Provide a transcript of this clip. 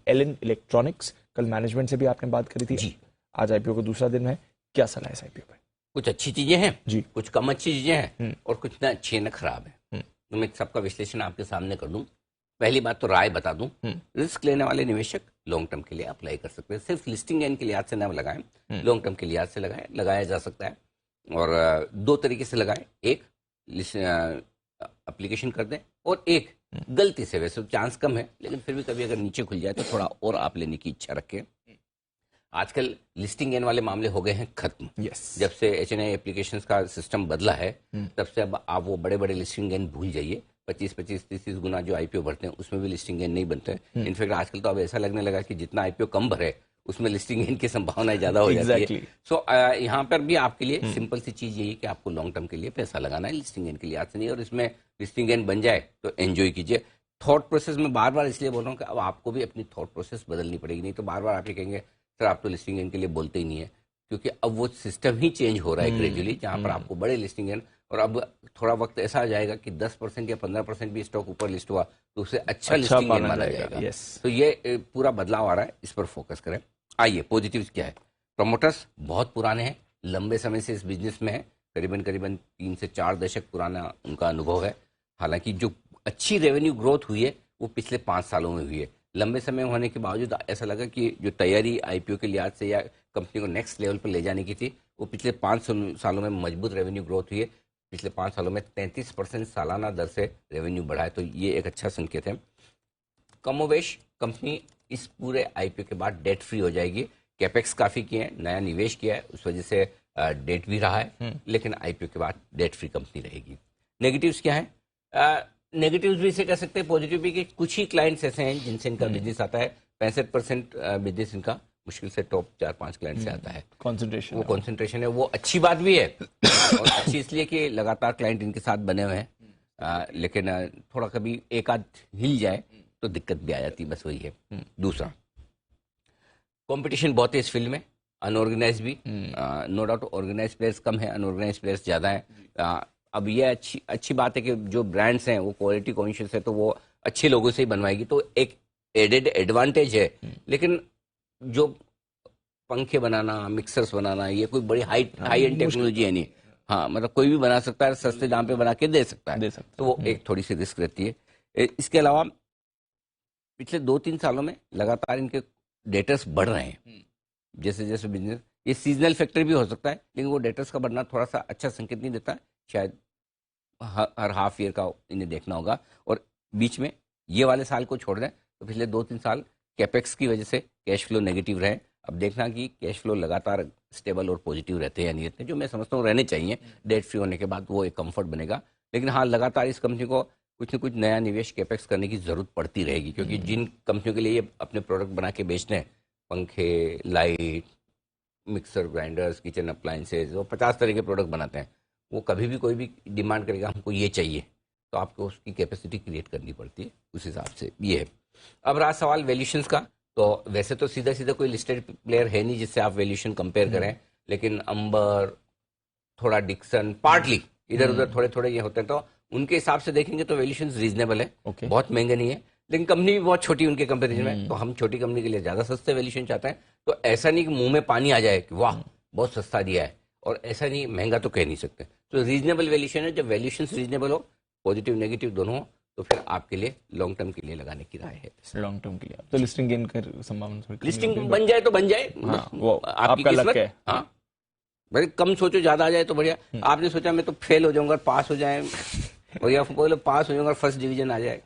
Elon electronics, कल management से भी आपने बात करी थी जी। आज आईपीओ का दूसरा दिन है, क्या सलाह है इस आईपीओ पे? कुछ अच्छी चीजें हैं जी, कुछ कम अच्छी चीजें हैं और कुछ ना अच्छी है ना खराब है। तो मैं सबका विश्लेषण आपके सामने कर दूं। पहली बात तो राय बता दूं, रिस्क लेने वाले निवेशक लॉन्ग टर्म के लिए अप्लाई कर सकते हैं। सिर्फ लिस्टिंग गेन के लिहाज से ना लगाएं, लॉन्ग टर्म के लिहाज से लगाया जा सकता है। और दो तरीके से लगाएं, एक एप्लीकेशन कर दें और एक गलती से, वैसे तो चांस कम है लेकिन फिर भी कभी अगर नीचे खुल जाए तो थोड़ा और आप लेने की इच्छा रखें। आजकल लिस्टिंग गेन वाले मामले हो गए हैं खत्म। जब से एचएनआई एप्लीकेशंस का सिस्टम बदला है तब से अब आप वो बड़े बड़े लिस्टिंग गेन भूल जाइए। 25-25, 30 गुना जो आईपीओ भरते हैं उसमें भी लिस्टिंग गेन नहीं बनते। इनफैक्ट आजकल तो अब ऐसा लगने लगा कि जितना आईपीओ कम भरे उसमें लिस्टिंग गेन की संभावनाएं ज्यादा हो जाती है। सो यहाँ पर भी आपके लिए सिंपल सी चीज यही कि आपको लॉन्ग टर्म के लिए पैसा लगाना है, लिस्टिंग गेन के लिए आज से नहीं। और इसमें लिस्टिंग गेन बन जाए तो एंजॉय कीजिए। थॉट प्रोसेस में बार बार इसलिए बोल रहा हूँ कि अब आपको भी अपनी थॉट प्रोसेस बदलनी पड़ेगी, नहीं तो बार बार आप ये कहेंगे सर आप तो लिस्टिंग गेन के लिए बोलते ही नहीं है, क्योंकि अब वो सिस्टम ही चेंज हो रहा है ग्रेजुअली, जहां पर आपको बड़े लिस्टिंग गेन, और अब थोड़ा वक्त ऐसा आ जाएगा कि 10% या 15% भी स्टॉक ऊपर लिस्ट हुआ तो उसे अच्छा लिस्टिंग गेन माना जाएगा। तो ये पूरा बदलाव आ रहा है, इस पर फोकस करें। आइए पॉजिटिव्स क्या है। प्रमोटर्स बहुत पुराने हैं, लंबे समय से इस बिजनेस में है, करीबन 3 से 4 दशक पुराना उनका अनुभव है। हालांकि जो अच्छी रेवेन्यू ग्रोथ हुई है वो पिछले 5 सालों में हुई है। लंबे समय होने के बावजूद ऐसा लगा कि जो तैयारी आईपीओ के लिहाज से या कंपनी को नेक्स्ट लेवल पर ले जाने की थी वो पिछले 5 सालों में मजबूत रेवेन्यू ग्रोथ हुई है। पिछले 5 सालों में 33% सालाना दर से रेवेन्यू बढ़ा है, तो ये एक अच्छा संकेत है। कमोवेश कंपनी इस पूरे आईपीओ के बाद डेट फ्री हो जाएगी। कैपेक्स काफी किए हैं, नया निवेश किया है, उस वजह से डेट भी रहा है, लेकिन आईपीओ के बाद डेट फ्री कंपनी रहेगी। नेगेटिव्स क्या है? नेगेटिव्स भी इसे कह सकते हैं, पॉजिटिव भी, कि कुछ ही क्लाइंट्स ऐसे हैं जिनसे इनका बिजनेस आता है। 65% बिजनेस इनका मुश्किल से टॉप 4-5 क्लाइंट से आता है। कॉन्सेंट्रेशन है, वो अच्छी बात भी है और अच्छी इसलिए कि लगातार क्लाइंट इनके साथ बने हुए हैं, लेकिन थोड़ा कभी एक आध हिल जाए तो दिक्कत भी आ जाती है, बस वही है। दूसरा, कंपटीशन बहुत है इस फील्ड में, अनऑर्गेनाइज भी, नो डाउट ऑर्गेनाइज प्लेयर्स कम है, अनऑर्गेनाइज प्लेयर्स ज्यादा है। अब ये अच्छी बात है कि जो ब्रांड्स हैं वो क्वालिटी कॉन्शियस है, तो वो अच्छे लोगों से ही बनवाएगी, तो एक एडेड एडवांटेज है। लेकिन जो पंखे बनाना, मिक्सर्स बनाना, ये कोई बड़ी हाई एंड टेक्नोलॉजी है नहीं। हाँ, मतलब कोई भी बना सकता है, सस्ते दाम पे बना के दे सकता है, तो वो एक थोड़ी सी रिस्क रहती है। इसके अलावा पिछले 2-3 सालों में लगातार इनके डेटर्स बढ़ रहे हैं। जैसे जैसे बिजनेस, ये सीजनल फैक्टर भी हो सकता है, लेकिन वो डेटर्स का बढ़ना थोड़ा सा अच्छा संकेत नहीं देता। शायद हर हाफ ईयर का इन्हें देखना होगा। और बीच में ये वाले साल को छोड़ दें तो पिछले 2-3 साल कैपेक्स की वजह से कैश फ्लो नेगेटिव रहे। अब देखना कि कैश फ्लो लगातार स्टेबल और पॉजिटिव रहते हैं या नहीं रहते, जो मैं समझता हूँ रहने चाहिए। डेट फ्री होने के बाद वो एक कंफर्ट बनेगा। लेकिन हाँ, लगातार इस कंपनी को कुछ न कुछ नया निवेश कैपेक्स करने की जरूरत पड़ती रहेगी, क्योंकि जिन कंपनियों के लिए ये अपने प्रोडक्ट बना के बेचते हैं, पंखे, light, mixer, grinders, kitchen appliances, वो 50 तरह के प्रोडक्ट बनाते हैं, वो कभी भी कोई भी डिमांड करेगा हमको ये चाहिए, तो आपको उसकी कैपेसिटी क्रिएट करनी पड़ती है, उस हिसाब से ये है। अब रहा सवाल वैल्यूशंस का, तो वैसे तो सीधा सीधा कोई लिस्टेड प्लेयर है नहीं जिससे आप वैल्यूशन कंपेयर करें, लेकिन अंबर, थोड़ा डिक्सन, पार्टली इधर उधर थोड़े थोड़े ये होते हैं, तो उनके हिसाब से देखेंगे तो वैल्यूशन रीजनेबल है, बहुत महंगे नहीं है। लेकिन कंपनी भी बहुत छोटी उनके कंपेरिजन में, तो हम छोटी कंपनी के लिए ज्यादा सस्ते वैल्यूशन चाहते हैं। तो ऐसा नहीं कि मुंह में पानी आ जाए कि वाह बहुत सस्ता दिया है, और ऐसा नहीं महंगा तो कह नहीं सकते। तो रीजनेबल वैल्यूशन है। जब वैल्यूशन रीजनेबल हो, पॉजिटिव नेगेटिव दोनों हो, तो फिर आपके लिए लॉन्ग टर्म के लिए लगाने की राय है। लॉन्ग टर्म के लिए तो लिस्टिंग गेन कर संभावना, लिस्टिंग बन जाए तो बन जाए, वो आपकी किस्मत है। हाँ भाई, कम सोचो ज्यादा आ जाए तो बढ़िया। आपने सोचा मैं तो फेल हो जाऊंगा, पास हो जाए, और या बोलो पास हो जाऊंगा, फर्स्ट डिवीजन आ जाए,